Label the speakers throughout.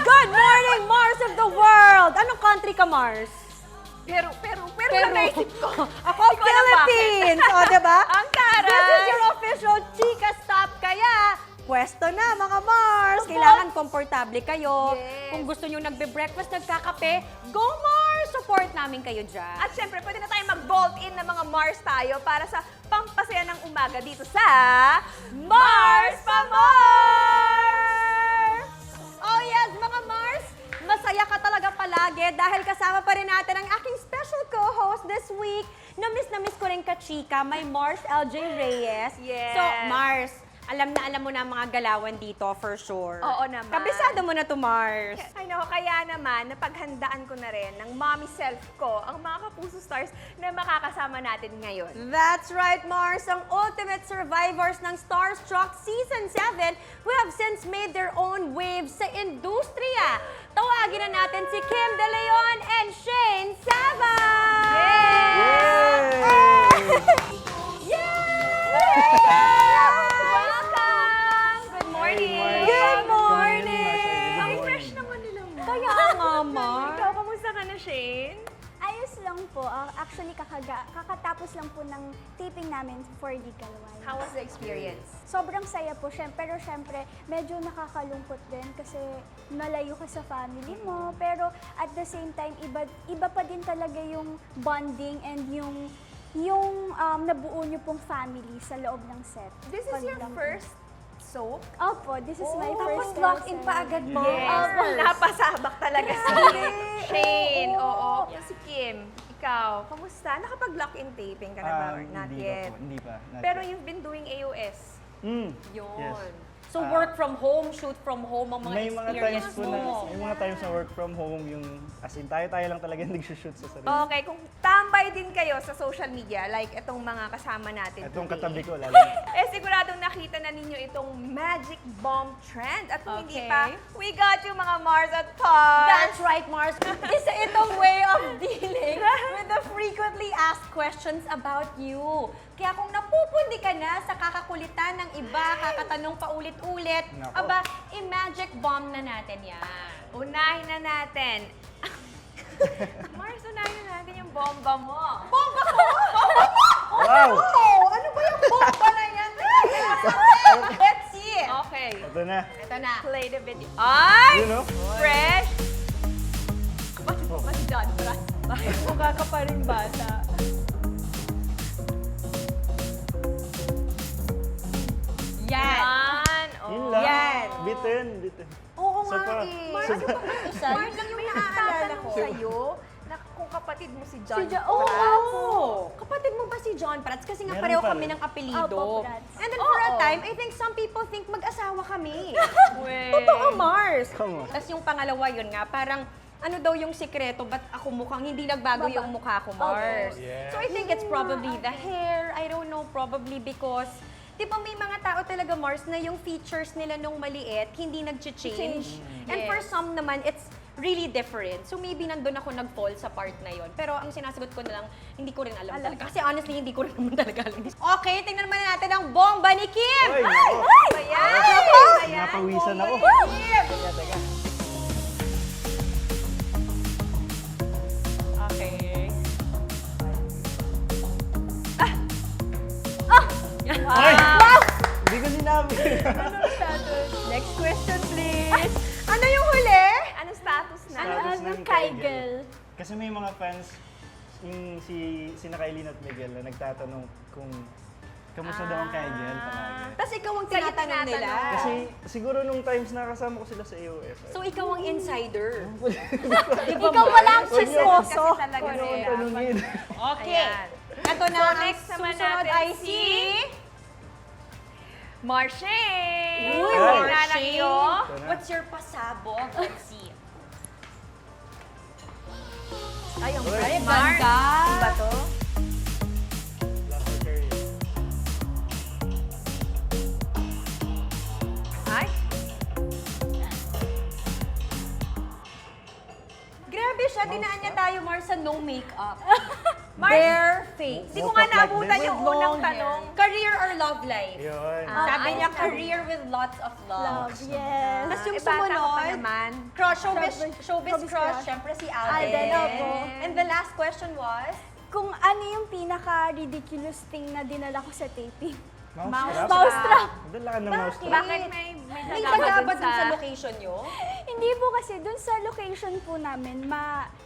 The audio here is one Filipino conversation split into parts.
Speaker 1: Good morning, Mars of the world! Anong country ka, Mars?
Speaker 2: Pero lang naisip ko.
Speaker 1: Ako, Philippines! O, diba?
Speaker 2: Ang taray!
Speaker 1: This is your official Chika Stop. Kaya, pwesto na, mga Mars! Kailangan komportable kayo.
Speaker 2: Yes.
Speaker 1: Kung gusto nyo nagbe-breakfast, nagkakape, go Mars! Support namin kayo dyan.
Speaker 2: At syempre, pwede na tayong mag-bolt in ng mga Mars tayo para sa pampasaya ng umaga dito sa Mars pa Mars!
Speaker 1: Oh yes, mga Mars! Masaya ka talaga palagi dahil kasama pa rin natin ang aking special co-host this week. Na miss ko rin ka-chika, may Mars LJ Reyes.
Speaker 2: Yes.
Speaker 1: So, Mars, alam mo na ang mga galawan dito for sure.
Speaker 2: Oo naman.
Speaker 1: Kabisado mo na to, Mars.
Speaker 2: Ay nako, kaya naman, napaghandaan ko na rin ng mommy self ko ang mga kapuso stars na makakasama natin ngayon.
Speaker 1: That's right, Mars. Ang ultimate survivors ng Starstruck Season 7 who have since made their own waves sa industriya. Tawagin na natin si Kim De Leon and Shane Sava!
Speaker 2: Welcome! Good morning!
Speaker 1: Good morning!
Speaker 2: Ang fresh naman nila mo.
Speaker 1: Kaya nga, Mars.
Speaker 2: Ikaw, kamusta ka na, Shane?
Speaker 3: Ayos lang po. Actually, kakatapos lang po ng taping namin for Legal Wives.
Speaker 2: How was the experience?
Speaker 3: Sobrang saya po, pero syempre, medyo nakakalungkot din kasi malayo ka sa family mo. Pero at the same time, iba pa din talaga yung bonding and yung nabuo niyo pong family sa loob ng set.
Speaker 2: This is
Speaker 3: Fun
Speaker 2: your
Speaker 3: lang po.
Speaker 2: first soap?
Speaker 3: Opo, this is my first
Speaker 1: Tapos lock-in pa agad, Mars.
Speaker 2: Yes. Napasabak talaga si Shane. Oo. Si Kim, ikaw, kamusta? Nakapag-lock-in taping ka na ba or not yet?
Speaker 4: Hindi pa. Not
Speaker 2: Pero
Speaker 4: yet.
Speaker 2: you've been doing AOS.
Speaker 1: Yun.
Speaker 4: Yes.
Speaker 1: So work from home, shoot from home, ang mga
Speaker 4: May mga
Speaker 1: experience
Speaker 4: times po na,
Speaker 1: mo.
Speaker 4: may mga times na work from home, yung as in tayo lang talaga yung nag-shoot sa sarili.
Speaker 2: Okay, kung tambay din kayo sa social media, like itong mga kasama natin
Speaker 4: Itong
Speaker 2: today,
Speaker 4: katabi ko, lalo na.
Speaker 2: eh siguradong nakita na ninyo itong magic bomb trend. At kung hindi
Speaker 1: Okay.
Speaker 2: pa, we got you mga Mars at Pars.
Speaker 1: That's right, Mars. Isa itong way of dealing with the frequently asked questions about you. Kaya kung napupundi ka na sa kakakulitan ng iba, kakatanong paulit-ulit,
Speaker 4: Nako.
Speaker 1: aba, i-magic bomb na natin yan.
Speaker 2: Unahin na natin. Mars, unahin na natin yung bomba mo.
Speaker 1: Bomba ko!
Speaker 4: Wow!
Speaker 1: Oh, ano ba yung bomba na yan? Let's see it.
Speaker 2: Okay.
Speaker 4: Ito na.
Speaker 1: Ito na.
Speaker 2: Play the video. Ay!
Speaker 4: You know?
Speaker 2: Fresh! Bakit po ba si John Brad?
Speaker 1: Mukha ka pa rin bata. Yan.
Speaker 2: Yan.
Speaker 4: Yun
Speaker 2: Oh.
Speaker 4: lang.
Speaker 1: Yan.
Speaker 4: Bitin.
Speaker 1: Oo nga
Speaker 4: Sobrang-
Speaker 1: eh.
Speaker 2: Mars,
Speaker 1: Ano pa ba isa?
Speaker 2: Mars,
Speaker 1: Yun
Speaker 2: may
Speaker 1: yung naaalala
Speaker 2: nagtatanong
Speaker 1: ko.
Speaker 2: sa'yo na kung kapatid mo si John
Speaker 1: Oo!
Speaker 2: Prats.
Speaker 1: Kapatid mo ba si John Prats? Kasi nga
Speaker 4: Meron
Speaker 1: pareho
Speaker 4: pa
Speaker 1: kami
Speaker 4: rin.
Speaker 1: ng apelido.
Speaker 3: Opo, Prats.
Speaker 1: And then for a
Speaker 2: Oo.
Speaker 1: time, I think some people think mag-asawa kami.
Speaker 2: Weh.
Speaker 1: Totoo, Mars.
Speaker 4: Come on.
Speaker 1: Tapos yung pangalawa yun nga, parang ano daw yung sikreto, ba't ako mukhang hindi nagbago yung mukha ko, Mars?
Speaker 4: Yes.
Speaker 1: So I think it's probably the hair. I don't know, probably because di ba may mga tao talaga, Mars, na yung features nila nung maliit, hindi nag-change. And
Speaker 2: Yes.
Speaker 1: for some naman, it's really different. So maybe nandun ako nag-fall sa part na yon. Pero ang sinasagot ko na lang, hindi ko rin alam talaga. Kasi honestly, hindi ko rin naman talaga alam. Okay, tingnan naman natin ang bomba ni Kim!
Speaker 4: Oy, nako.
Speaker 2: Ayan!
Speaker 4: Napawisan ako.
Speaker 1: Kim!
Speaker 4: Teka.
Speaker 1: Okay.
Speaker 4: Ay!
Speaker 1: Wow!
Speaker 4: Hindi ko sinabi.
Speaker 1: Next question, please. Ano yung huli?
Speaker 2: Anong status na?
Speaker 4: Status
Speaker 3: Ano,
Speaker 4: ng
Speaker 3: Kygel.
Speaker 4: Kasi may mga fans, yung sina Kylie at Miguel na nagtatanong kung kamusta daw ang Kygel palagi.
Speaker 1: Tapos ikaw ang
Speaker 2: Sa'yo
Speaker 1: tinatanong nila.
Speaker 2: tinatanong.
Speaker 4: Kasi siguro nung times na kasama ko sila sa AOS.
Speaker 1: So ikaw ang insider.
Speaker 3: Ikaw wala ang
Speaker 2: Kasi
Speaker 3: chismoso.
Speaker 2: talaga sila.
Speaker 4: Tanungin.
Speaker 1: Okay.
Speaker 2: Ayan.
Speaker 1: Ito na
Speaker 2: So,
Speaker 1: ang
Speaker 2: next naman
Speaker 1: susunod
Speaker 2: natin
Speaker 1: ay
Speaker 2: si
Speaker 1: si...
Speaker 2: Marshane!
Speaker 1: Uy,
Speaker 4: Ay.
Speaker 2: Nanang iyo.
Speaker 4: Ito na.
Speaker 1: What's your pasabog? Let's see.
Speaker 2: Ay, ang
Speaker 4: Uy.
Speaker 2: bright.
Speaker 1: Mars.
Speaker 2: Ano ba to? Ay,
Speaker 1: Grabe siya, dinaan niya tayo, Mars, sa no makeup. Bare face.
Speaker 2: Hindi ko
Speaker 4: Walk
Speaker 2: nga
Speaker 4: up like
Speaker 2: naabutan
Speaker 4: this.
Speaker 2: yung
Speaker 1: With
Speaker 2: unang
Speaker 1: long hair.
Speaker 2: tanong.
Speaker 1: Career or love life?
Speaker 4: Yun.
Speaker 1: Sabi niya,
Speaker 3: ayos na.
Speaker 1: career with lots of love.
Speaker 3: Love, yes.
Speaker 1: Tapos yung
Speaker 2: Bata ka pa
Speaker 1: sumunod,
Speaker 2: naman.
Speaker 1: showbiz
Speaker 3: Showbiz
Speaker 1: crush,
Speaker 3: crush.
Speaker 1: syempre si
Speaker 3: Alden,
Speaker 1: Alden.
Speaker 3: opo.
Speaker 1: And the last question was?
Speaker 3: Kung ano yung pinaka-ridiculous thing na dinala ko sa taping?
Speaker 4: Mousetrap?
Speaker 3: Mousetrap.
Speaker 4: Dala ka ng mousetrap.
Speaker 2: Bakit may
Speaker 1: May
Speaker 2: nagaba
Speaker 1: nagaba
Speaker 2: dun
Speaker 1: dun sa location nyo?
Speaker 3: Hindi po kasi dun sa location po namin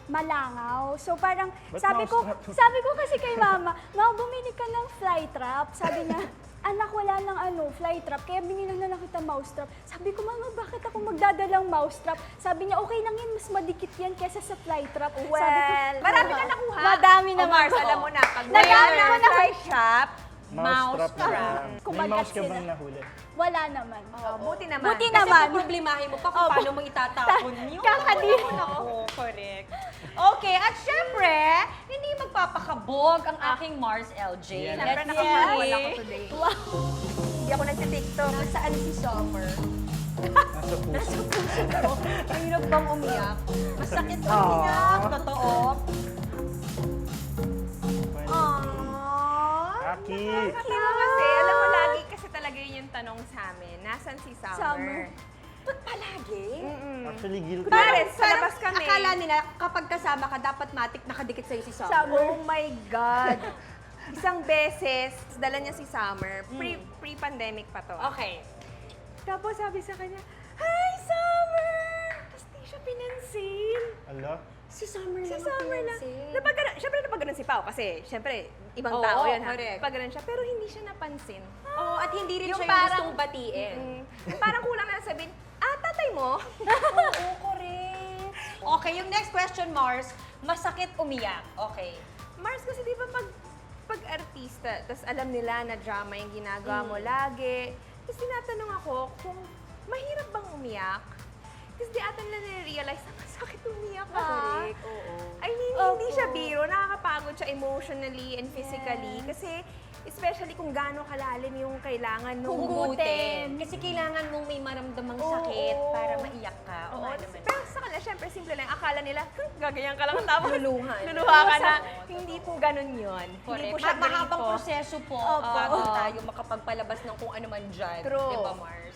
Speaker 3: malangaw. So parang
Speaker 4: Ba't
Speaker 3: sabi ko
Speaker 4: mousetrap?
Speaker 3: sabi ko kasi kay mama, "Ma, bumili ka ng fly trap." Sabi niya, "Anak, wala ng fly trap, kaya binili na lang kita mousetrap." Sabi ko, "Mama, bakit ako magdadalang mousetrap?" Sabi niya, "Okay lang yan, mas madikit yan kaysa sa fly trap." Sabi ko,
Speaker 2: Well, marami ka
Speaker 3: "Mama,
Speaker 2: nakuha.
Speaker 3: Madami
Speaker 2: O,
Speaker 3: naman
Speaker 2: Mars,
Speaker 3: po."
Speaker 2: alam mo na, pag
Speaker 3: Nagana
Speaker 2: mayroon
Speaker 3: ko na
Speaker 2: fly shop,
Speaker 4: Mousetrap na
Speaker 1: Mousetrap.
Speaker 4: lang. May
Speaker 3: Kumagat
Speaker 4: mouse ka
Speaker 3: sila.
Speaker 4: bang nahuli?
Speaker 3: Wala naman.
Speaker 2: buti naman.
Speaker 3: Buti
Speaker 1: Kasi
Speaker 3: naman.
Speaker 1: problemahin mo pa kung paano mo itatapon yun.
Speaker 3: Kakadin.
Speaker 1: Oo, correct. Okay, at syempre, hindi magpapakabog ang aking Mars LJ.
Speaker 4: Yan.
Speaker 2: Siyempre,
Speaker 1: Let's
Speaker 2: nakapagwala
Speaker 1: see.
Speaker 2: ako today. Hindi ako nagtitiktok.
Speaker 1: Nasaan si Summer?
Speaker 4: Nasa puso.
Speaker 1: Ang hirap bang umiyak? Masakit
Speaker 4: Aww.
Speaker 1: umiyak, totoo.
Speaker 4: Aki!
Speaker 2: Nakakatawa kasi, alam mo, lagi kasi talaga yun yung tanong sa amin. Nasaan si Summer?
Speaker 3: Summer.
Speaker 1: Ba't palagi?
Speaker 4: Actually, guilty.
Speaker 2: Kunwari,
Speaker 4: ako.
Speaker 2: sa labas kami.
Speaker 1: Akala nila, kapag kasama ka, dapat matik nakadikit sa'yo si Summer.
Speaker 2: Oh my God. Isang beses, dala niya si Summer. Pre-pandemic pa to.
Speaker 1: Okay.
Speaker 2: Tapos sabi sa kanya, "Hi, Summer!" Tapos di siya pinansin.
Speaker 4: Ala?
Speaker 1: Si Summer
Speaker 2: Si
Speaker 1: lang
Speaker 2: Summer lang.
Speaker 1: pinansin.
Speaker 2: Siyempre napag si Pao kasi siyempre ibang
Speaker 1: Oo,
Speaker 2: tao yun ha.
Speaker 1: correct.
Speaker 2: Napag siya pero hindi siya napansin.
Speaker 1: Oo, at hindi rin
Speaker 2: Yung
Speaker 1: siya yung
Speaker 2: parang-
Speaker 1: gustong batiin.
Speaker 2: Yung parang kulang na sabihin, tatay mo?
Speaker 1: Oo, correct. Okay, yung next question, Mars. Masakit umiyak. Okay.
Speaker 2: Mars, kasi di ba pag artista, tapos alam nila na drama yung ginagawa mo lagi, tapos tinatanong ako kung mahirap bang umiyak? Tapos di ata nila nare-realize na masakit umiyak ka.
Speaker 1: Correct, oo.
Speaker 2: I mean, hindi siya biro. Nakakapagod siya emotionally and physically. Kasi, especially kung gaano kalalim yung kailangan nung
Speaker 1: Hugutin. Kasi kailangan mong may maramdamang sakit
Speaker 2: Oo.
Speaker 1: para maiyak ka. Oo,
Speaker 2: Oo,
Speaker 1: nga naman.
Speaker 2: pero sa kanila, syempre, simple lang. Akala nila, gaganyan ka lang tapos
Speaker 1: Luluhan.
Speaker 2: luluha ka na. Hindi po ganun yun. Hindi
Speaker 1: Correct.
Speaker 2: po siya
Speaker 1: Mahabang
Speaker 2: grito.
Speaker 1: proseso po
Speaker 3: Opo.
Speaker 1: bago tayo makapagpalabas ng kung ano man dyan.
Speaker 2: True.
Speaker 1: Di ba, Mars?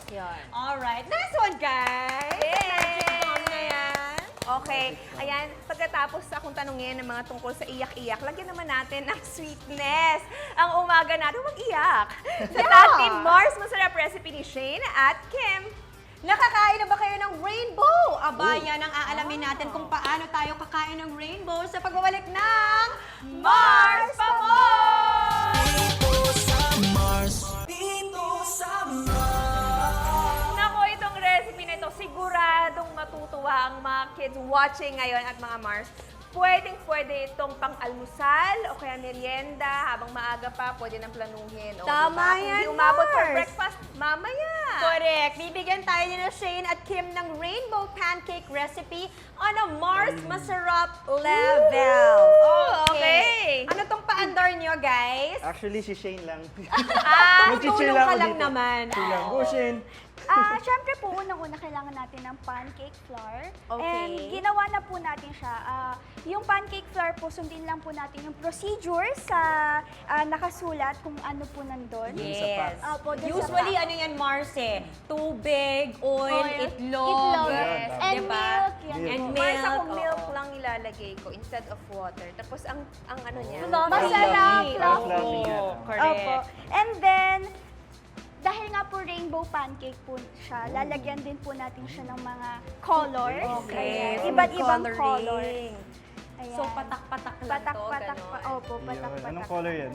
Speaker 2: Yan.
Speaker 1: Alright. Next one, guys. Magic bomb na yan.
Speaker 2: Okay. Ayan, pagkatapos akong tanungin ng mga tungkol sa iyak-iyak, lagyan naman natin ng sweetness. Ang umaga natin, mag-iyak. Sa ating Mars Masarap Recipe ni Shane at Kim.
Speaker 1: Nakakain na ba kayo ng rainbow? Aba, yan ang aalamin natin kung paano tayo kakain ng rainbow sa pagbabalik ng Mars Pamor!
Speaker 2: Nako, itong recipe na ito, siguradong matutuwa ang mga kids watching ngayon at mga Mars. Pwedeng-pwede itong pang-almusal o kaya merienda. Habang maaga pa, pwede nang planuhin. O,
Speaker 1: Tama
Speaker 2: diba? Kung
Speaker 1: yan,
Speaker 2: di umabot for
Speaker 1: Mars.
Speaker 2: breakfast, mamaya.
Speaker 1: Correct. Bibigyan tayo ni na Shane at Kim ng rainbow pancake recipe on a Mars Masarap level.
Speaker 2: okay.
Speaker 1: Ano tong paandar nyo, guys?
Speaker 4: Actually, si Shane lang.
Speaker 1: Tulong
Speaker 4: Mag-chill
Speaker 1: ka
Speaker 4: ako
Speaker 1: lang
Speaker 4: dito.
Speaker 1: naman.
Speaker 4: Chill lang. Go, Shane.
Speaker 3: Syempre po, unang-una kailangan natin ng pancake flour.
Speaker 2: Okay.
Speaker 3: And ginawa na po natin siya. Yung pancake flour po, sundin lang po natin yung procedure sa nakasulat kung ano po nandun.
Speaker 1: Yes.
Speaker 3: Opo, dun sa
Speaker 1: Usually,
Speaker 3: pack.
Speaker 1: ano yan, Mars eh? Tubig, oil,
Speaker 3: Oil,
Speaker 1: itlog.
Speaker 3: yes.
Speaker 4: Diba?
Speaker 3: And
Speaker 1: Diba?
Speaker 3: milk. Yan
Speaker 1: And
Speaker 3: po.
Speaker 1: milk.
Speaker 2: Mars, ako
Speaker 1: oo.
Speaker 2: milk lang ilalagay ko instead of water. Tapos ang ano niya.
Speaker 3: Masarap,
Speaker 4: Parang
Speaker 3: fluffy.
Speaker 4: fluffy nga.
Speaker 1: Correct.
Speaker 3: Opo. And then, dahil nga po rainbow pancake po siya, lalagyan din po natin siya ng mga colors.
Speaker 1: Okay.
Speaker 3: Ayan. Iba't ibang
Speaker 1: Coloring.
Speaker 3: colors. Ayan.
Speaker 1: So, patak-patak lang
Speaker 3: Patak-patak
Speaker 1: to,
Speaker 3: pa.
Speaker 1: ganon.
Speaker 3: Opo,
Speaker 4: Yun.
Speaker 3: patak-patak.
Speaker 4: Anong color yan?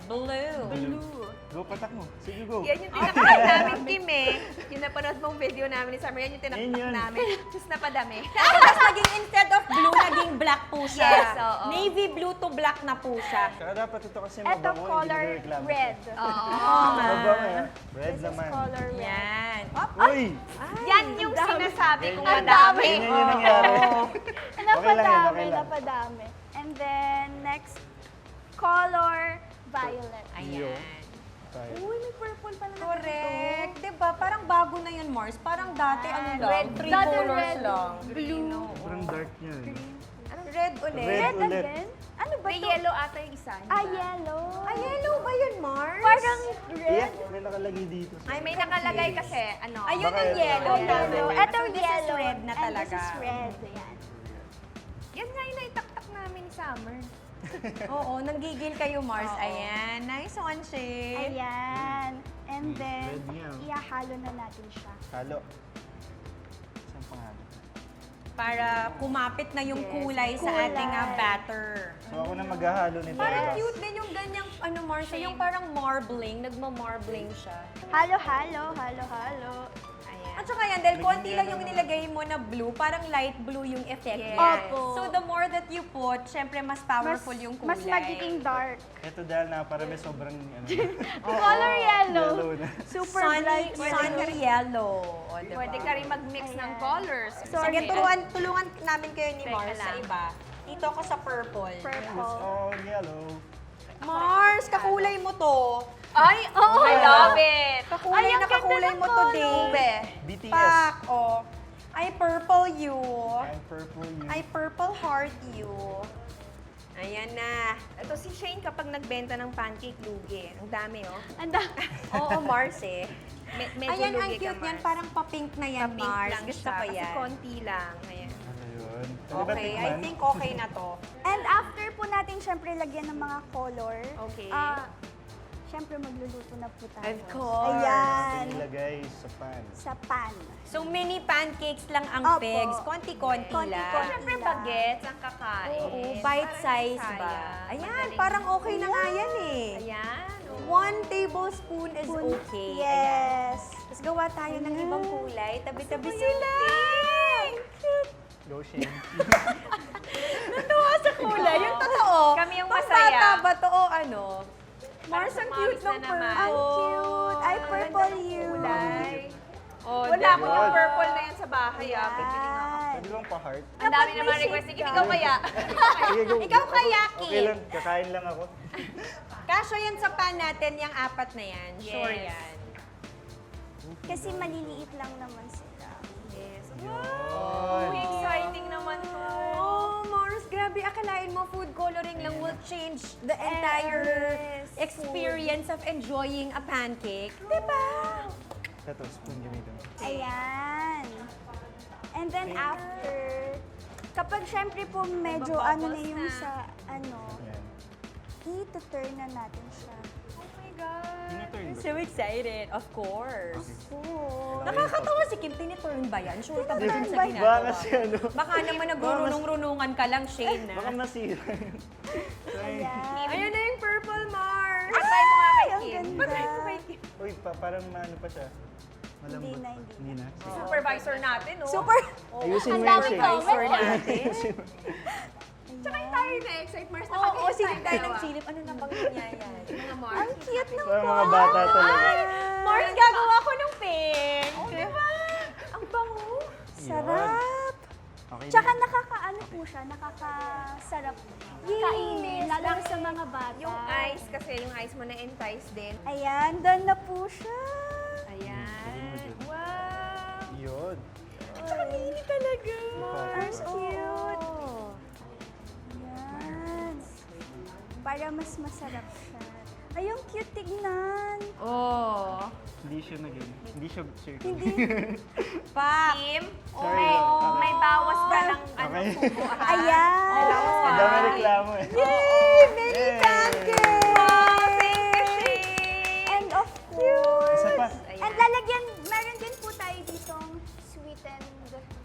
Speaker 1: Blue.
Speaker 4: Go, patak mo. Sige, go.
Speaker 2: Yan yung tinakpan namin, Kim eh. Yung napanood mong video namin ni Summer, yan yung
Speaker 4: Yan
Speaker 2: tinakpan
Speaker 4: yun.
Speaker 2: namin. Tapos napadami.
Speaker 1: Tapos naging instead of blue, naging black po siya.
Speaker 2: Yes, oo.
Speaker 1: Navy blue to black na po siya.
Speaker 4: Saka dapat ito kasi
Speaker 3: Ito
Speaker 4: mabango, hindi
Speaker 3: color
Speaker 4: magreklamo
Speaker 3: red.
Speaker 4: siya.
Speaker 2: Oo.
Speaker 4: Mabango yan. Red
Speaker 3: This is
Speaker 4: naman.
Speaker 3: color red.
Speaker 1: Yan.
Speaker 4: Uy!
Speaker 2: Yan yung sinasabi kong
Speaker 4: Ganyan.
Speaker 2: madami.
Speaker 4: Ganyan yung nangyari.
Speaker 3: Napadami,
Speaker 4: okay lang.
Speaker 3: napadami. And then, next, color violet.
Speaker 1: Ayan.
Speaker 4: Tayo.
Speaker 2: Uy, may purple pala na.
Speaker 1: Correct. Diba? Parang bago na yun, Mars. Parang dati, ano lang,
Speaker 3: Red.
Speaker 1: three
Speaker 3: Dati
Speaker 1: colors
Speaker 3: red.
Speaker 1: lang.
Speaker 3: Blue.
Speaker 4: Sobrang dark niya.
Speaker 1: Red ulit.
Speaker 4: Red
Speaker 3: Red
Speaker 4: ulit.
Speaker 3: again? Ano ba
Speaker 2: May
Speaker 3: to?
Speaker 2: yellow ata yung isa. di ba?
Speaker 3: Yellow.
Speaker 1: Ay, yellow ba yun, Mars?
Speaker 3: Parang
Speaker 4: Yeah,
Speaker 3: red.
Speaker 4: may nakalagay dito.
Speaker 2: Ay, may nakalagay kasi, ano.
Speaker 1: Ayun
Speaker 4: Baka
Speaker 1: ang
Speaker 4: ito.
Speaker 1: yellow.
Speaker 3: Oh, yellow. Ito
Speaker 1: So, this is
Speaker 3: yellow.
Speaker 1: red na
Speaker 3: And
Speaker 1: talaga.
Speaker 3: this is red. Ayan.
Speaker 2: Yan nga yung naitaktak namin ni Summer.
Speaker 1: Oo, nanggigil kayo, Mars.
Speaker 2: Oo.
Speaker 1: Ayan, nice one, Shay.
Speaker 3: Ayan. And then,
Speaker 4: Red niya.
Speaker 3: ihahalo na natin siya.
Speaker 4: Halo. Saan panghalo?
Speaker 1: Para kumapit na yung
Speaker 3: Yes,
Speaker 1: kulay sa
Speaker 3: kulay.
Speaker 1: ating batter.
Speaker 4: So ako na maghahalo nito.
Speaker 1: Parang
Speaker 4: diba?
Speaker 1: cute din yung ganyang, ano, Mars, yung parang marbling, nagma-marbling siya.
Speaker 3: Halo. Ayan.
Speaker 1: At saka yan, dahil konti lang yung nilagay mo na blue, parang light blue yung effect
Speaker 2: Yes.
Speaker 1: niya.
Speaker 3: Opo.
Speaker 1: So the more that you put, syempre mas powerful yung kulay.
Speaker 3: Mas magiging dark.
Speaker 4: Ito dahil na para may sobrang ano,
Speaker 3: Color yellow.
Speaker 4: yellow na.
Speaker 3: Super
Speaker 1: Sunny,
Speaker 3: bright
Speaker 1: sunny yellow. O, diba?
Speaker 2: Pwede ka rin mag-mix ng
Speaker 3: Ayan.
Speaker 2: colors.
Speaker 1: Sige, tulungan namin kayo ni
Speaker 2: Teka
Speaker 1: Mars sa
Speaker 2: lang.
Speaker 1: iba. Dito ako sa purple.
Speaker 4: It's
Speaker 3: Purple.
Speaker 4: all yellow.
Speaker 1: Mars, kakulay mo to.
Speaker 2: Ay, oh, I love it.
Speaker 1: Kakulay na kakulay mo to, Dave.
Speaker 4: BTS.
Speaker 1: Pak, oh. Ay, purple you.
Speaker 4: I'm purple you.
Speaker 1: Ay, purple heart you. Ayan na.
Speaker 2: Ito si Shane kapag nagbenta ng pancake lugi. Ang dami, oh.
Speaker 3: Anda.
Speaker 1: Oo, Mars eh.
Speaker 2: Medyo
Speaker 1: Ayan, ang
Speaker 2: lugi ka,
Speaker 1: cute yan.
Speaker 2: Mars.
Speaker 1: Parang pa-pink na yan,
Speaker 2: Pa-pink
Speaker 1: Mars.
Speaker 2: lang
Speaker 1: Gusto
Speaker 2: siya,
Speaker 1: ko
Speaker 2: kasi
Speaker 1: yan.
Speaker 2: konti lang. Ayan.
Speaker 4: Ano yun?
Speaker 1: Okay, I think okay na to.
Speaker 3: And after po natin syempre lagyan ng mga color.
Speaker 2: Okay.
Speaker 3: Syempre magluluto na po tayo.
Speaker 1: Of course.
Speaker 3: Ayan.
Speaker 4: Ilagay sa pan.
Speaker 3: Sa pan.
Speaker 1: So, mini pancakes lang ang
Speaker 3: Opo.
Speaker 1: pegs. Konti-konti
Speaker 3: Konti-konti.
Speaker 1: lang.
Speaker 2: Siyempre, bagets ang kakain.
Speaker 1: Oo, bite size
Speaker 2: Parang
Speaker 1: ba?
Speaker 2: sayang.
Speaker 1: Ayan,
Speaker 2: Magaling.
Speaker 1: parang okay na nga yan eh.
Speaker 2: Ayan. oh.
Speaker 1: 1 tablespoon is
Speaker 3: Spoon.
Speaker 1: okay.
Speaker 3: Yes.
Speaker 1: Tapos gawa tayo ng ibang kulay. Tabi-tabi
Speaker 2: Gusto ko
Speaker 1: sila.
Speaker 4: Go, Shane.
Speaker 1: Natuwa sa kulay. Yung totoo.
Speaker 2: Kami yung
Speaker 1: Pang
Speaker 2: masaya.
Speaker 1: bata ba to o ano? Mars,
Speaker 2: Parang
Speaker 1: ang cute
Speaker 2: moms
Speaker 1: ng
Speaker 2: na naman.
Speaker 1: purple.
Speaker 3: Ang cute. Ay,
Speaker 2: Ang
Speaker 3: purple
Speaker 2: ganda ng
Speaker 3: you.
Speaker 2: kulay.
Speaker 1: Oh,
Speaker 2: Wala ko
Speaker 1: diba?
Speaker 2: yung purple na yan sa bahay, ah. Pipili nga ako.
Speaker 3: Ayan.
Speaker 4: Pwede bang pa-heart?
Speaker 2: Ang dami
Speaker 3: may
Speaker 2: naman
Speaker 3: shape
Speaker 2: request. Sige,
Speaker 3: ka.
Speaker 2: ikaw kaya.
Speaker 4: Sige, go.
Speaker 1: Ikaw kaya,
Speaker 4: Okay
Speaker 1: Kim.
Speaker 4: lang, kakain lang ako.
Speaker 1: Kasya yan sa pan natin, yung apat na yan. Sure
Speaker 2: Yes.
Speaker 1: yan.
Speaker 3: Kasi maliliit lang naman sila.
Speaker 2: Yes.
Speaker 4: Yun.
Speaker 2: Exciting naman to.
Speaker 1: Oh, Mars, grabe. Akalain mo, food coloring lang will change the entire
Speaker 3: Yes,
Speaker 1: experience of enjoying a pancake. Diba?
Speaker 4: Ito, spoon gamitin.
Speaker 3: Ayan. And then after, kapag syempre po medyo
Speaker 2: May
Speaker 3: ano na
Speaker 2: bubbles
Speaker 3: yung
Speaker 2: na.
Speaker 3: sa ano,
Speaker 4: Ayan.
Speaker 3: i-turn na natin siya.
Speaker 2: Oh my God.
Speaker 4: Tinaturn ba?
Speaker 1: So excited, of course.
Speaker 3: Cool.
Speaker 1: Nakakatawa si Kim, tiniturn ba yan? Sure ka ba dun sa
Speaker 3: ba?
Speaker 1: ginagawa?
Speaker 4: Baka kasi ano,
Speaker 1: Baka naman nagrurunong-runungan ka lang, Shane,
Speaker 4: baka
Speaker 1: na.
Speaker 4: masira yun. Sorry.
Speaker 3: Ayan.
Speaker 1: Ayun na yung purple Mars!
Speaker 2: Patry mo nga kay
Speaker 3: Ang
Speaker 2: Kim.
Speaker 3: ganda.
Speaker 2: Patry mo kay Kim.
Speaker 4: Uy, parang ano pa siya. Malambot.
Speaker 3: Hindi na.
Speaker 4: Hindi na. Sige.
Speaker 2: Supervisor natin, oh.
Speaker 3: Super!
Speaker 4: Ayusin
Speaker 3: Ang
Speaker 4: mo yung
Speaker 3: dami
Speaker 4: shake.
Speaker 3: ko.
Speaker 1: Advisor natin.
Speaker 2: Tsaka yung tayo na-excite, Mars.
Speaker 1: Oo, oh, silip
Speaker 2: Napakita
Speaker 1: tayo ng silip. Ano na bang nangyayari?
Speaker 2: Mga Mars.
Speaker 3: Ang cute ng
Speaker 4: Parang mga bata talaga.
Speaker 1: Mars, gagawa ko ng pink! Diba?
Speaker 2: Ang bango.
Speaker 3: Sarap!
Speaker 4: Okay
Speaker 3: Tsaka
Speaker 4: na.
Speaker 3: nakakaano po siya, nakakasarap kainin, lalo na sa mga bata.
Speaker 2: Yung ice kasi, yung ice mo na-entice din.
Speaker 3: Ayan, done na po siya.
Speaker 2: Ayan. Wow.
Speaker 4: Yun.
Speaker 3: Tsaka mini talaga.
Speaker 4: Mars,
Speaker 3: cute. Ayan. Para mas masarap siya. Ay, yung cute tignan.
Speaker 1: Oh.
Speaker 4: Hindi siya naging. Hindi siya circle.
Speaker 3: Hindi.
Speaker 1: Pa!
Speaker 2: Kim,
Speaker 4: Sorry.
Speaker 2: may bawas ka ng ano,
Speaker 4: Okay.
Speaker 2: subo, ha?
Speaker 3: Ayan.
Speaker 4: Ang dami reklamo eh.
Speaker 3: Yay! Mini
Speaker 4: Yay!
Speaker 3: pancake!
Speaker 2: Oh, thank you, Shane.
Speaker 3: And of course,
Speaker 4: Isa pa.
Speaker 3: and lalagyan, meron din po tayo ditong sweetened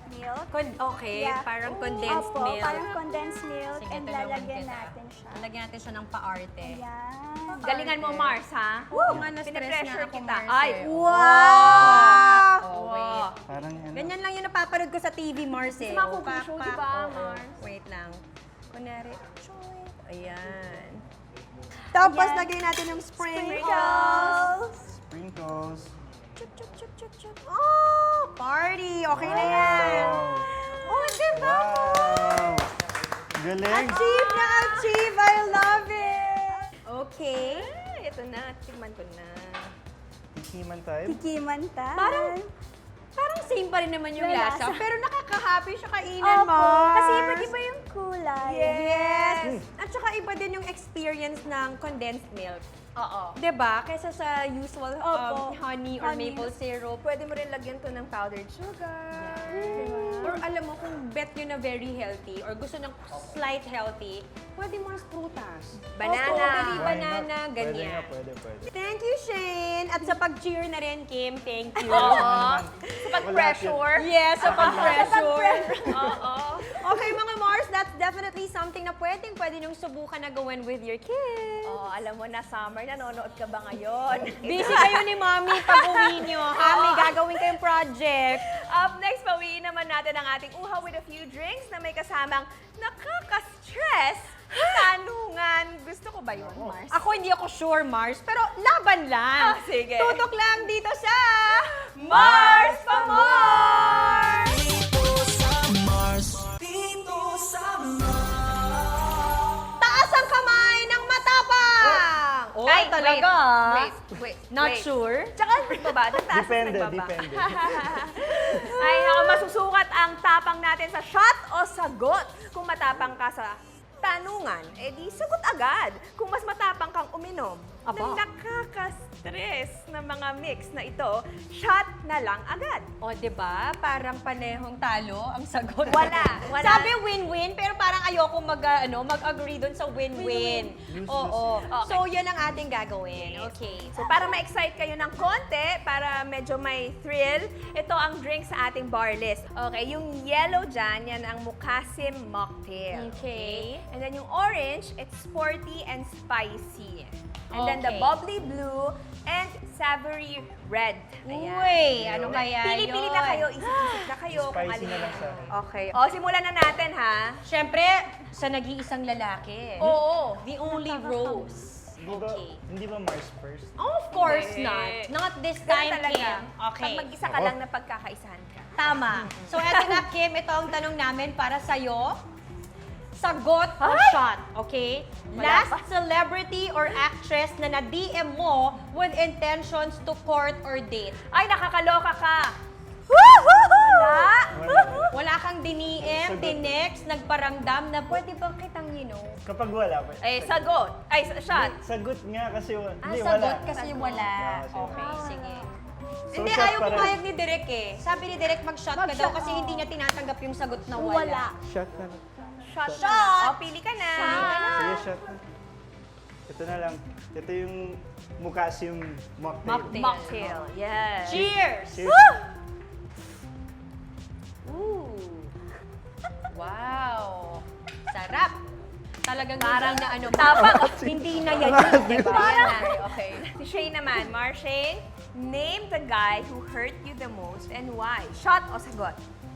Speaker 3: milk.
Speaker 1: Okay,
Speaker 3: Yeah.
Speaker 1: parang condensed
Speaker 3: Opo,
Speaker 1: milk.
Speaker 3: parang condensed milk
Speaker 1: Sige,
Speaker 3: and
Speaker 1: tulungan
Speaker 3: lalagyan
Speaker 1: kita.
Speaker 3: natin siya.
Speaker 1: Lalagyan natin siya ng paarte.
Speaker 3: Ayan.
Speaker 2: Galingan mo, Mars, ha?
Speaker 1: Oo nga, na-stress
Speaker 2: Pinapressure
Speaker 1: na ako,
Speaker 2: kita.
Speaker 1: Mars,
Speaker 2: Ay,
Speaker 1: eh.
Speaker 3: Wow!
Speaker 1: Oh, wait.
Speaker 4: Parang ano.
Speaker 1: Ganyan lang yung napapanood ko sa TV, Mars eh.
Speaker 2: Sa mga
Speaker 1: Oh,
Speaker 2: cooking
Speaker 1: pak,
Speaker 2: show,
Speaker 1: pak.
Speaker 2: diba,
Speaker 1: Oo.
Speaker 2: Mars?
Speaker 1: Wait lang. Kunwari, choy. Ayan. Tapos,
Speaker 3: Ayan.
Speaker 1: lagyan natin yung sprinkles.
Speaker 3: Sprinkles.
Speaker 4: Sprinkles.
Speaker 3: Chup, chup, chup, chup, chup.
Speaker 1: Oh, party. Okay na yan. Oh, diba?
Speaker 4: Wow! Galing!
Speaker 1: Achieve na achieve. I love it. Okay.
Speaker 2: Ay, ito na. Tigman ko na.
Speaker 4: Tikiman tayo.
Speaker 3: Tikiman tayo.
Speaker 1: Parang same pa rin naman yung
Speaker 3: Yung
Speaker 1: lasa.
Speaker 3: lasa.
Speaker 1: Pero nakaka-happy siya kainan,
Speaker 3: Opo.
Speaker 1: Mars.
Speaker 3: Kasi iba't iba yung kulay.
Speaker 1: Yes! At saka iba din yung experience ng condensed milk.
Speaker 2: Oo.
Speaker 1: 'Di ba? Kaysa sa usual
Speaker 3: Opo.
Speaker 1: honey or
Speaker 3: Honey.
Speaker 1: maple syrup.
Speaker 2: Pwede mo rin lagyan to ng powdered sugar.
Speaker 1: Or alam mo, kung bet nyo na very healthy or gusto ng slight healthy, pwede mo mas prutas.
Speaker 2: Banana.
Speaker 1: Strawberry,
Speaker 4: Why
Speaker 1: banana,
Speaker 4: not?
Speaker 1: ganyan.
Speaker 4: Pwede.
Speaker 1: Thank you, Shane! At sa pag-cheer na rin, Kim, thank you.
Speaker 2: Oo. Sa pag-pressure.
Speaker 1: Yes, sa pag-pressure.
Speaker 2: Oo.
Speaker 1: Okay, mga Mars, that's definitely something na pwede nyong subukan na gawin with your kids.
Speaker 2: Oh, alam mo na, Summer, nanonood ka ba ngayon?
Speaker 1: Busy kayo ni Mommy pag uwi nyo. May gagawin kayong project.
Speaker 2: Up next, pawiin naman natin ang ating uhaw with a few drinks na may kasamang nakaka-stress, tanungan. Gusto ko ba yun, Mars?
Speaker 1: Ako hindi ako sure, Mars, pero laban lang.
Speaker 2: Ah, sige.
Speaker 1: Tutok lang dito sa
Speaker 2: Mars pa Mars!
Speaker 1: Taas ang kamay ng matapang! Oh,
Speaker 2: Ay,
Speaker 1: talaga?
Speaker 2: Wait.
Speaker 1: Not sure?
Speaker 2: Tsaka, baba, nagtaas
Speaker 4: Depende,
Speaker 2: nagbaba.
Speaker 4: depende.
Speaker 2: Ay, ako, masusukat ang tapang natin sa shot o sagot. Kung matapang ka sa tanungan, edi sagot agad. Kung mas matapang kang uminom
Speaker 1: Aba.
Speaker 2: ng nakaka-stress na mga mix na ito, shot na lang agad.
Speaker 1: O, di ba? Parang panehong talo ang sagot.
Speaker 2: Wala.
Speaker 1: Sabi win-win, pero parang ayoko mag-agree dun sa win-win. Oo.
Speaker 2: Okay.
Speaker 1: So, yan ang ating gagawin. Okay.
Speaker 2: So, para ma-excite kayo ng konti, para medyo may thrill, ito ang drink sa ating bar list. Okay, yung yellow dyan, yan ang Mukasim Mocktail.
Speaker 1: Okay.
Speaker 2: And then yung orange, it's sporty and spicy. And then the
Speaker 1: Okay.
Speaker 2: bubbly blue and savory red.
Speaker 1: Uy, ano kaya
Speaker 2: Pili-pili
Speaker 1: yun?
Speaker 2: na kayo, isip-isip na kayo kung
Speaker 4: Spicy
Speaker 2: ano
Speaker 4: na lang
Speaker 2: yun.
Speaker 4: sa akin.
Speaker 2: Okay. O, simulan na natin, ha?
Speaker 1: Siyempre, sa nag-iisang lalaki.
Speaker 2: Oo.
Speaker 1: The only rose. Okay.
Speaker 4: Hindi ba Mars first?
Speaker 1: Oh, of course
Speaker 2: Hindi.
Speaker 1: not. Not this
Speaker 2: Ganun
Speaker 1: time,
Speaker 2: talaga.
Speaker 1: Kim. Okay.
Speaker 2: Pag mag-isa ka
Speaker 4: Ako.
Speaker 2: lang na pagkakaisahan ka.
Speaker 1: Tama. So, eto na, Kim. Ito ang tanong namin para sa'yo. Sagot o shot, okay?
Speaker 2: Wala
Speaker 1: Last celebrity or actress na na-DM mo with intentions to court or date.
Speaker 2: Ay, nakakaloka ka.
Speaker 1: Wala.
Speaker 4: Wala.
Speaker 1: Wala kang diniem,
Speaker 4: Sagot.
Speaker 1: tinext, nagparamdam na pwede bang kitang
Speaker 4: Kapag wala pa.
Speaker 2: Eh, sagot. Ay, shot.
Speaker 4: Sagot nga kasi hindi,
Speaker 1: sagot
Speaker 4: wala.
Speaker 1: kasi
Speaker 2: Sagot.
Speaker 1: wala.
Speaker 4: Wala.
Speaker 1: Okay, sige.
Speaker 4: So,
Speaker 1: Hindi,
Speaker 4: shot
Speaker 1: ayaw
Speaker 4: pa rin.
Speaker 1: pumayag ni Direk eh. Sabi ni Direk mag-shot ka daw
Speaker 3: Mag-shot,
Speaker 1: kasi
Speaker 3: oo.
Speaker 1: hindi niya tinatanggap yung sagot na
Speaker 3: Wala.
Speaker 1: wala.
Speaker 4: Shot na lang.
Speaker 2: Shot.
Speaker 1: Shot.
Speaker 2: O, pili ka na.
Speaker 4: Sige, shot na. Ito na lang. Ito yung Mukasim Mocktail.
Speaker 1: Mocktail.
Speaker 2: Mocktail. Yes.
Speaker 1: Cheers!
Speaker 4: Cheers.
Speaker 1: Ooh. Wow. Sarap. Talagang
Speaker 2: Parang
Speaker 1: hindi na ano.
Speaker 2: tapang.
Speaker 1: Hindi na yan yun, di ba?
Speaker 2: Ayan na. Okay. Si Shane naman. Shane, name the guy who hurt you the most and why. Shot o sagot?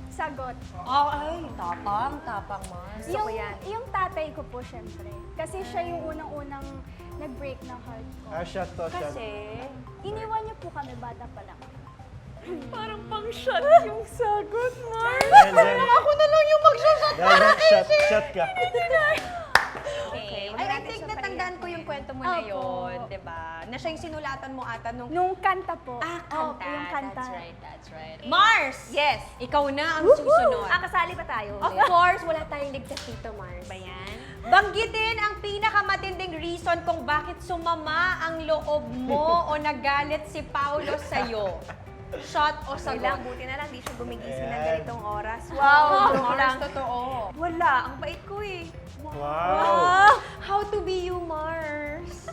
Speaker 3: Sagot.
Speaker 1: Oh, ay, tapang, Mars.
Speaker 2: Gusto ko yan.
Speaker 3: Yung tatay ko po, syempre. Kasi siya yung unang-unang nag-break ng heart ko.
Speaker 4: Shot to, shot.
Speaker 3: Kasi, iniwan niyo po kami, bata pa lang.
Speaker 2: Parang pang shot yung sagot, Mars.
Speaker 4: Dahil
Speaker 1: Ako na lang yung mag-shot
Speaker 4: shot ka.
Speaker 1: Okay.
Speaker 2: Wag
Speaker 1: I
Speaker 2: natin
Speaker 1: think
Speaker 2: siya
Speaker 1: natandaan ko yung kwento mo na
Speaker 3: Opo.
Speaker 1: yun, di ba? Na siya yung sinulatan mo ata nung...
Speaker 3: Nung kanta po.
Speaker 1: kanta.
Speaker 3: Opo, yung kanta.
Speaker 1: That's right. Mars!
Speaker 2: Yes.
Speaker 1: Ikaw na ang susunod.
Speaker 2: Kasali ba tayo?
Speaker 1: Of course, wala tayong ligtas dito, Mars.
Speaker 2: Ba yan?
Speaker 1: Banggitin ang pinakamatinding reason kung bakit sumama ang loob mo o nagalit si Paulo sa'yo. Shot o
Speaker 2: Okay
Speaker 1: sagot?
Speaker 2: lang, buti na lang di siya gumigising ng
Speaker 4: Ayan.
Speaker 2: ganitong oras.
Speaker 1: Wow,
Speaker 2: joke lang.
Speaker 1: totoo.
Speaker 2: Wala, ang bait ko eh.
Speaker 4: Wow!
Speaker 1: How to be you, Mars?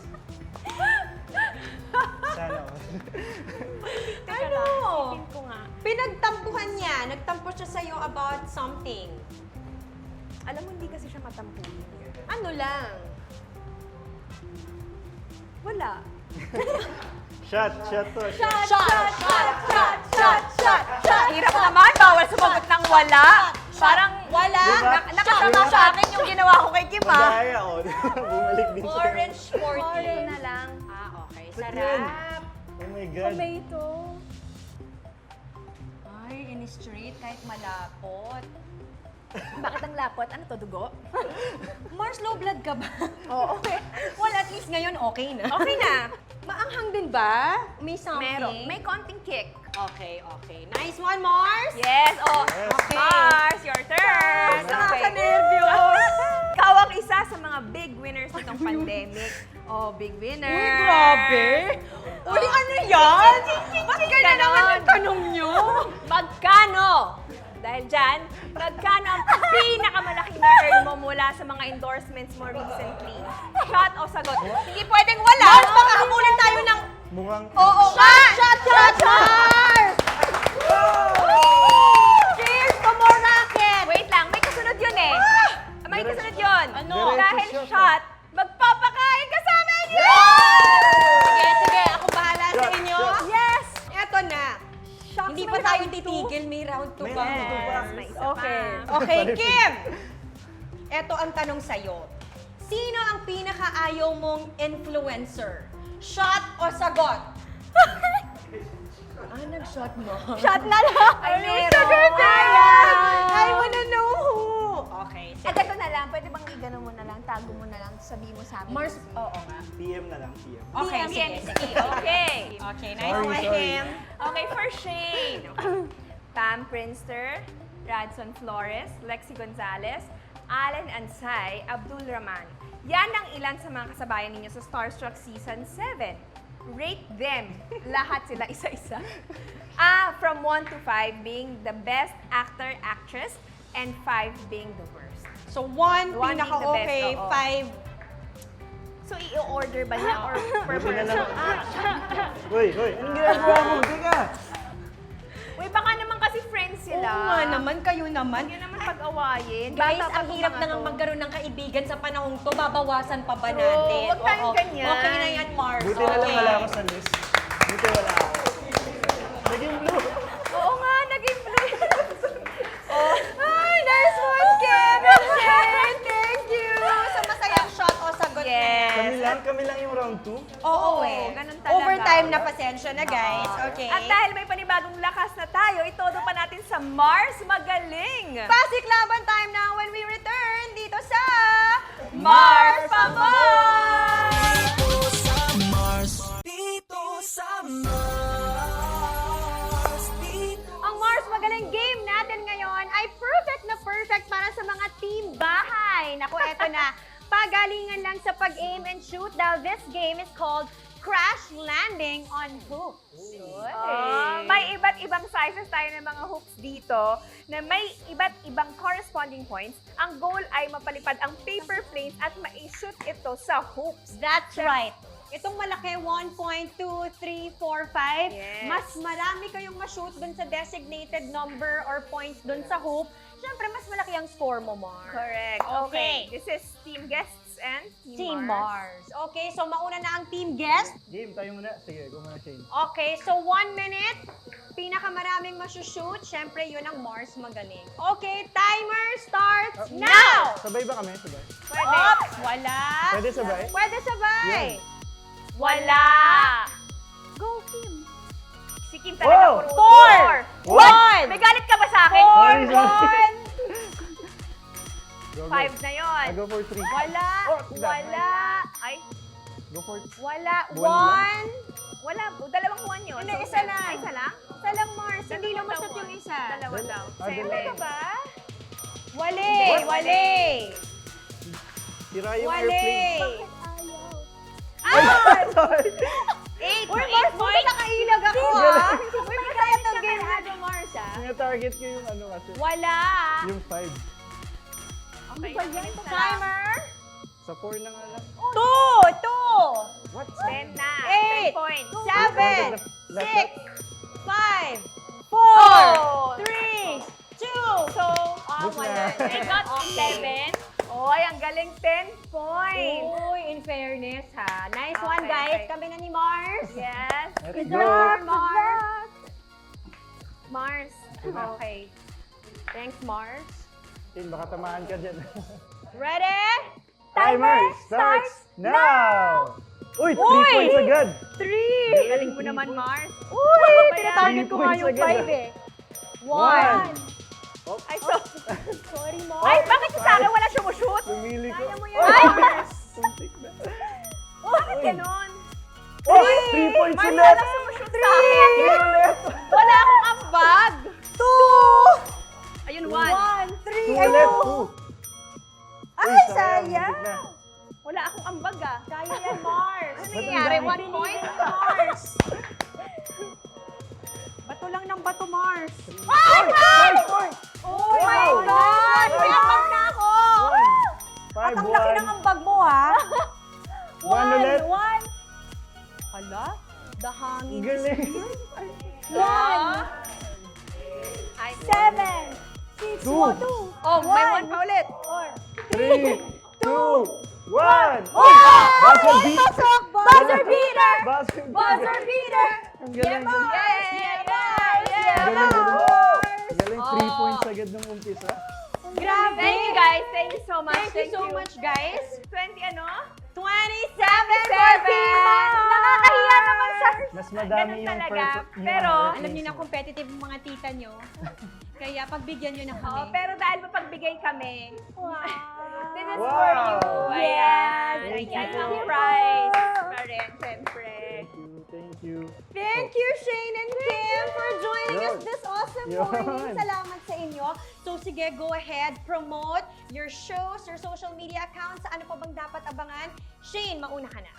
Speaker 4: Sana all.
Speaker 2: Teka
Speaker 1: Ano?
Speaker 2: lang, isipin ko nga.
Speaker 1: Pinagtampuhan niya. Nagtampo siya sa'yo about something.
Speaker 2: Alam mo, hindi kasi siya matampuhin.
Speaker 1: Ano lang?
Speaker 2: Wala.
Speaker 4: Shot to, shot.
Speaker 2: Shot! Hirap naman, bawal sumagot ng wala. Parang
Speaker 1: Wala.
Speaker 4: Diba?
Speaker 2: nakasama sa akin yung ginawa ko kay Kim, ah.
Speaker 4: Magaya, oh. Bumalik din sa'yo.
Speaker 1: Orange sporty.
Speaker 2: Orange na lang.
Speaker 1: Okay.
Speaker 4: Ba't yun?
Speaker 1: Sarap.
Speaker 4: Oh my God.
Speaker 3: Tomato.
Speaker 1: Ay, in street, kahit malapot.
Speaker 2: Bakit ang lapot? Ano to, dugo?
Speaker 1: Mars, low blood ka ba?
Speaker 2: Oo, okay.
Speaker 1: Well, at least ngayon okay na.
Speaker 2: Okay na.
Speaker 1: Maanghang din ba? May something?
Speaker 2: Meron. May konting kick.
Speaker 1: Okay. Nice one, Mars!
Speaker 2: Yes, oh.
Speaker 4: Yes.
Speaker 1: Okay.
Speaker 2: Mars, your turn.
Speaker 1: Nakaka-nervyos.
Speaker 2: Ikaw ang isa sa mga big winners nitong pandemic. Oh, big winner.
Speaker 1: Uy, grabe! Uy, ano yan? Ba't ganyan naman ang tanong nyo?
Speaker 2: Magkano? Dahil dyan, magkano ang pinakamalaking na earn mo mula sa mga endorsements mo recently? Shot o sagot? Hindi pwedeng wala.
Speaker 1: Mars, baka habulin tayo ng...
Speaker 4: Mukhang...
Speaker 1: Oo nga! Shot! Mars! Cheers to more racket!
Speaker 2: Wait lang, may kasunod yun eh. May kasunod yun.
Speaker 1: Ano?
Speaker 2: Dahil
Speaker 4: Diretso
Speaker 2: shot, magpapakain ka sa amin!
Speaker 1: Sige, ako bahala sa
Speaker 4: Shot,
Speaker 1: inyo.
Speaker 4: shot.
Speaker 1: Yes! Eto na.
Speaker 2: Shots,
Speaker 1: Hindi
Speaker 2: may
Speaker 1: pa tayo
Speaker 2: round two.
Speaker 1: titigil, may round 2
Speaker 4: May
Speaker 1: pa.
Speaker 4: round two pa.
Speaker 2: May isa
Speaker 1: Okay.
Speaker 2: pa.
Speaker 1: Okay, Kim! Eto ang tanong sa'yo. Sino ang pinakaayaw mong influencer? Shot o sagot? Nag-shot mo.
Speaker 2: Shot na lang! Ay, meron!
Speaker 1: I wanna know who. Okay.
Speaker 2: At ito na lang, pwede bang igano mo na lang, tago mo na lang, sabihin mo sa amin.
Speaker 1: Mars, oo nga.
Speaker 4: PM na lang, PM.
Speaker 1: Okay,
Speaker 2: PM,
Speaker 1: sige,
Speaker 2: PM.
Speaker 1: sige.
Speaker 2: Okay.
Speaker 1: Okay, nice
Speaker 4: Sorry,
Speaker 1: one,
Speaker 4: sorry.
Speaker 1: Kim.
Speaker 2: Okay, for Shane. Okay. Pam Prinster, Radson Flores, Lexi Gonzalez, Alan Ansay, Abdul Rahman. Yan ang ilan sa mga kasabayan ninyo sa Starstruck Season 7. Rate them. Lahat sila isa-isa. From 1 to 5 being the best actor, actress, and 5 being the worst.
Speaker 1: So, 1,
Speaker 2: One being the
Speaker 1: pinaka-okay,
Speaker 2: best, oo.
Speaker 1: 5.
Speaker 2: So, i-order ba niya or per
Speaker 4: Buti na
Speaker 2: person?
Speaker 4: lang. Hoy, anong ginagawa mo? Teka!
Speaker 2: Uy, baka naman kasi friends sila.
Speaker 1: Oo nga naman, kayo naman.
Speaker 2: Huwag yun naman pag-awayin.
Speaker 1: Guys,
Speaker 2: Bata pa
Speaker 1: ang
Speaker 2: tong
Speaker 1: hirap
Speaker 2: mga
Speaker 1: na nga
Speaker 2: to.
Speaker 1: magkaroon ng kaibigan sa panahong to. Babawasan pa ba
Speaker 2: True.
Speaker 1: natin?
Speaker 2: Huwag tayong
Speaker 1: Oo.
Speaker 2: ganyan.
Speaker 1: Okay na yan, Mars.
Speaker 4: Buti na lang
Speaker 1: Okay.
Speaker 4: wala ako sa list. Buti wala ako. Naging blue.
Speaker 2: Oo nga, naging blue.
Speaker 1: Ay, nice one, Kim! and Shane! Thank you! Sa masayang shot o sagot na yan.
Speaker 2: Yes.
Speaker 4: Kami lang yung round 2.
Speaker 1: Oo,
Speaker 2: ganun talaga.
Speaker 1: Overtime na pasensya na, guys. Okay.
Speaker 2: At dahil may panibagong lakas na tayo, itodo pa natin sa Mars Magaling.
Speaker 1: Pasik laban time na when we return dito sa
Speaker 2: Mars Pamor!
Speaker 1: Ang Mars Magaling game natin ngayon ay perfect na perfect para sa mga team bahay. Naku, eto na. Pagalingan lang sa pag-aim and shoot dahil this game is called Crash Landing on Hoops.
Speaker 2: May iba't ibang sizes tayo ng mga hoops dito na may iba't ibang corresponding points. Ang goal ay mapalipad ang paper planes at ma-shoot ito sa hoops.
Speaker 1: That's right. Itong malaki, 1, 2, 3, 4, 5.
Speaker 2: Yes.
Speaker 1: Mas marami kayong ma-shoot dun sa designated number or points dun sa hoop. Siyempre, mas malaki ang score mo, Mars.
Speaker 2: Correct.
Speaker 1: Okay.
Speaker 2: This is Team Guests and
Speaker 1: Team Mars. Okay, so mauna na ang team guest.
Speaker 4: Game, tayo muna. Sige, go muna, Shane.
Speaker 1: Okay, so 1 minute. Pinakamaraming masushoot. Siyempre, yun ang Mars Magaling. Okay, timer starts now!
Speaker 4: Sabay ba kami? Sabay?
Speaker 2: Pwede.
Speaker 1: Oops, wala.
Speaker 4: Pwede sabay?
Speaker 1: Pwede sabay.
Speaker 2: Wala.
Speaker 1: Go, Kim.
Speaker 2: Si Kim talaga.
Speaker 1: Four. One.
Speaker 2: May galit ka ba sa akin?
Speaker 4: Sorry, sorry.
Speaker 1: One.
Speaker 4: Go, go.
Speaker 2: 5 na yon.
Speaker 4: I go for 3.
Speaker 1: Wala.
Speaker 4: Oh,
Speaker 1: Wala.
Speaker 2: Ay,
Speaker 4: Go for
Speaker 1: Wala.
Speaker 4: One
Speaker 1: 1.
Speaker 2: wala. Dalawang 1 yun.
Speaker 1: Hindi,
Speaker 2: So,
Speaker 1: isa lang.
Speaker 2: Ay, isa lang?
Speaker 1: Isa lang, Mars. Hindi
Speaker 2: Dalawa
Speaker 1: lumusot
Speaker 2: daw,
Speaker 1: yung
Speaker 2: one.
Speaker 1: isa.
Speaker 2: Dalawa daw.
Speaker 4: dalawa.
Speaker 2: Seven.
Speaker 1: ba? Wali.
Speaker 2: Hindi,
Speaker 1: Wali.
Speaker 4: Tira yung
Speaker 1: Wali.
Speaker 4: airplane.
Speaker 2: Ah!
Speaker 4: Sorry.
Speaker 2: 8.
Speaker 1: Uy, Mars, buti nakailag ako, ha? Uy, masaya itong game natin, Mars, ha?
Speaker 4: Sinatarget ko yung ano kasi.
Speaker 1: Wala.
Speaker 4: Yung 5.
Speaker 2: Okay,
Speaker 1: Ano ba yan? Timer.
Speaker 4: Sa 4 na nga lang.
Speaker 1: 2.
Speaker 4: What?
Speaker 2: 10 na.
Speaker 1: 8,
Speaker 2: 10 points.
Speaker 1: 7,
Speaker 4: Left,
Speaker 1: 6, 5, 4,
Speaker 2: Oh.
Speaker 1: 3, 2.
Speaker 2: So,
Speaker 4: Bus na.
Speaker 1: wala.
Speaker 2: I got 11. Oy, ang galing 10 points.
Speaker 1: Uy, in fairness, ha? Nice
Speaker 2: Okay,
Speaker 1: one, guys.
Speaker 2: okay.
Speaker 1: Kami na ni Mars.
Speaker 2: Yes.
Speaker 4: Let's
Speaker 1: Good
Speaker 4: go.
Speaker 1: job, Mars.
Speaker 2: Mars. Okay.
Speaker 1: Thanks, Mars.
Speaker 4: Shane, baka tamaan ka dyan.
Speaker 1: Ready?
Speaker 4: Timer starts now! Uy, 3 points agad!
Speaker 1: 3.
Speaker 2: Galing mo naman, Mars.
Speaker 1: Uy,
Speaker 2: Ano ba yan?
Speaker 1: tinatarget ko nga
Speaker 4: 3
Speaker 1: yung
Speaker 4: points agad,
Speaker 1: 5 eh. 1.
Speaker 4: 1. Oh,
Speaker 2: Ay, so,
Speaker 1: Sorry, Mars.
Speaker 2: ay, bakit yung sa akin wala sumushoot?
Speaker 4: pumili ko.
Speaker 1: Kaya mo yan,
Speaker 2: Ay!
Speaker 1: Mars.
Speaker 4: Tuntik na.
Speaker 2: Bakit ganon?
Speaker 4: Oh, 3 points
Speaker 2: Mars,
Speaker 4: ulit!
Speaker 2: wala sumushoot sa akin.
Speaker 4: Ulit!
Speaker 2: Wala akong ambag. 2! Ayun, 1.
Speaker 4: 2 ulit! 2!
Speaker 3: Ay, sayang!
Speaker 2: Wala akong ambag ah.
Speaker 3: Kaya yan, Mars.
Speaker 2: Ano nangyayari? 1 point?
Speaker 3: Mars.
Speaker 1: Bato lang ng bato, Mars.
Speaker 4: 5 points!
Speaker 2: Oh my God! May ambag na ako!
Speaker 4: 5,
Speaker 1: Ang laki ng ambag mo, ha?
Speaker 4: 1 ulit!
Speaker 1: Hala, the
Speaker 4: Ang
Speaker 1: hangin.
Speaker 4: galing!
Speaker 3: 1,
Speaker 2: Ay,
Speaker 3: 7, 6, 2,
Speaker 2: Oh, may 1 pa ulit.
Speaker 3: 4.
Speaker 4: 3, 2, 1! Buzzer beat!
Speaker 3: Buzzer beater!
Speaker 4: Buzzer beat!
Speaker 3: Buzzer beater!
Speaker 4: Ang galing!
Speaker 2: Yeah!
Speaker 4: Ang galing! Ang galing! 3 points agad nung umpisa.
Speaker 2: Grabe! Thank you guys. Thank you so much.
Speaker 1: Thank you so much, guys.
Speaker 2: 20 ano?
Speaker 1: 27
Speaker 2: Nakakahiya naman siya.
Speaker 4: Mas madami
Speaker 2: Ganun
Speaker 4: yung
Speaker 2: talaga.
Speaker 4: perfect.
Speaker 2: Pero,
Speaker 1: Alam niyo na competitive yung mga tita niyo. Kaya pagbigyan niyo na
Speaker 2: Oo,
Speaker 1: kami.
Speaker 2: pero dahil mapagbigay kami, this is
Speaker 4: Wow.
Speaker 2: for you. Ayan.
Speaker 4: Thank you.
Speaker 2: Ayan ang prize. Pa rin, syempre.
Speaker 4: Thank you.
Speaker 1: Thank you, Shane and Kim, for joining us
Speaker 4: Yun.
Speaker 1: this awesome
Speaker 4: Yun.
Speaker 1: morning. Salamat sa inyo. So sige, go ahead, promote your shows, your social media accounts. Ano pa bang dapat abangan? Shane, mauna ka na.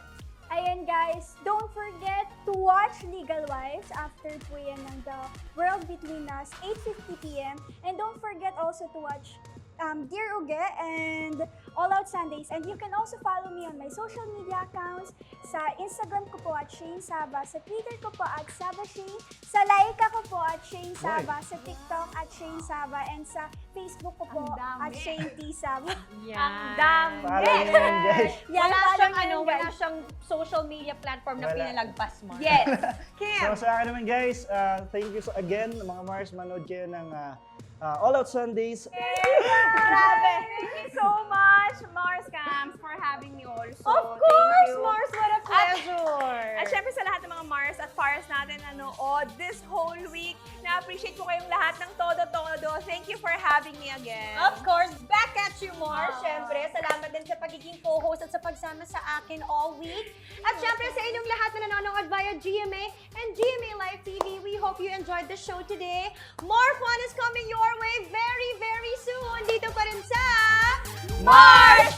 Speaker 3: Ayan guys, don't forget to watch Legal Wives after po yan ng The World Between Us, 8:50 p.m. And don't forget also to watch Dear Uge and All Out Sundays. And you can also follow me on my social media accounts. Sa Instagram ko po at Shane Saba, sa Twitter ko po at Saba Shane, sa Laika ko po at Shane Saba, sa TikTok at Shane Saba, and sa Facebook ko po at Shane T. Saba.
Speaker 2: Ang dami.
Speaker 4: Follow niyo yan, guys.
Speaker 3: Yan,
Speaker 1: Wala
Speaker 3: follow
Speaker 1: siyang
Speaker 3: nyo yan,
Speaker 1: wala
Speaker 3: guys.
Speaker 1: siyang social media platform na
Speaker 4: Wala.
Speaker 1: pinalagpas mo.
Speaker 2: Yes. Kim.
Speaker 4: So sa akin naman guys, thank you so again mga Mars, manood kayo ng All Out Sundays.
Speaker 2: Grabe. Thank you so much, Mars Camps, for having me also.
Speaker 1: Of
Speaker 2: Thank
Speaker 1: course,
Speaker 2: you.
Speaker 1: Mars, what a pleasure.
Speaker 2: At syempre sa lahat ng mga Mars at Fars natin nanood this whole week, na-appreciate ko kayong lahat ng todo-todo. Thank you for having me again.
Speaker 1: Of course, back at you, Mars. Siyempre, salamat din sa pagiging co-host at sa pagsama sa akin all week. At siyempre, sa inyong lahat na nanonood via GMA and GMA Live TV, we hope you enjoyed the show today. More fun is coming your way very, very soon. Dito pa rin sa
Speaker 2: Mars